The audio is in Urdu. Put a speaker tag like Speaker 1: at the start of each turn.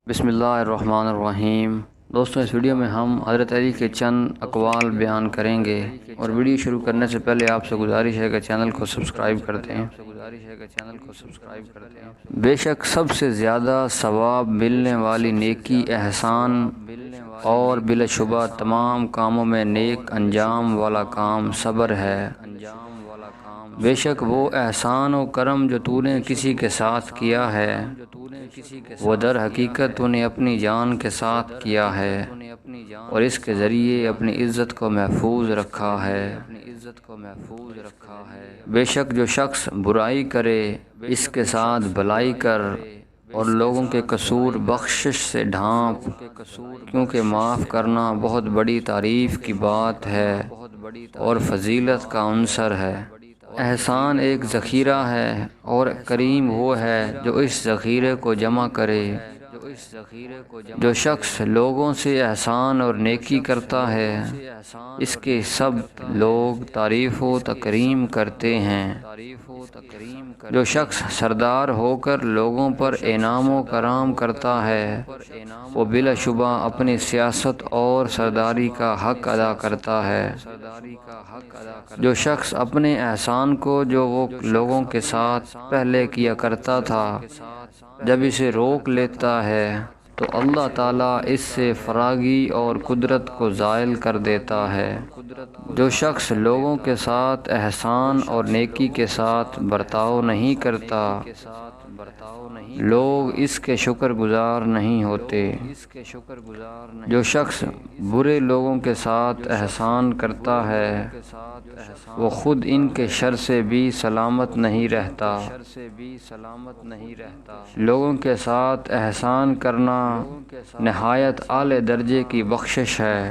Speaker 1: بسم اللہ الرحمن الرحیم۔ دوستوں، اس ویڈیو میں ہم حضرت علی کے چند اقوال بیان کریں گے، اور ویڈیو شروع کرنے سے پہلے آپ سے گزارش ہے کہ چینل کو سبسکرائب کر دیں۔ بے شک سب سے زیادہ ثواب ملنے والی نیکی احسان اور بلا شبہ تمام کاموں میں نیک انجام والا کام صبر ہے۔ بے شک وہ احسان و کرم جو تو نے کسی کے ساتھ کیا ہے، وہ در حقیقت تو نے اپنی جان کے ساتھ کیا ہے، اور اس کے ذریعے اپنی عزت کو محفوظ رکھا ہے۔ بے شک جو شخص برائی کرے اس کے ساتھ بھلائی کر، اور لوگوں کے قصور بخشش سے ڈھانپ، کیونکہ معاف کرنا بہت بڑی تعریف کی بات ہے اور فضیلت کا عنصر ہے۔ احسان ایک ذخیرہ ہے، اور کریم وہ ہے جو اس ذخیرے کو جمع کرے۔ جو شخص لوگوں سے احسان اور نیکی کرتا ہے، اس کے سب لوگ تعریف و تکریم کرتے ہیں۔ جو شخص سردار ہو کر لوگوں پر انعام و کرام کرتا ہے، وہ بلا شبہ اپنی سیاست اور سرداری کا حق ادا کرتا ہے۔ جو شخص اپنے احسان کو جو وہ لوگوں کے ساتھ پہلے کیا کرتا تھا، جب اسے روک لیتا ہے تو اللہ تعالیٰ اس سے فراغی اور قدرت کو زائل کر دیتا ہے۔ جو شخص لوگوں کے ساتھ احسان اور نیکی کے ساتھ برتاؤ نہیں کرتا، لوگ اس کے شکر گزار نہیں ہوتے۔ جو شخص برے لوگوں کے ساتھ احسان کرتا ہے، وہ خود ان کے شر سے بھی سلامت نہیں رہتا۔ لوگوں کے ساتھ احسان کرنا نہایت اعلی درجے کی بخشش ہے۔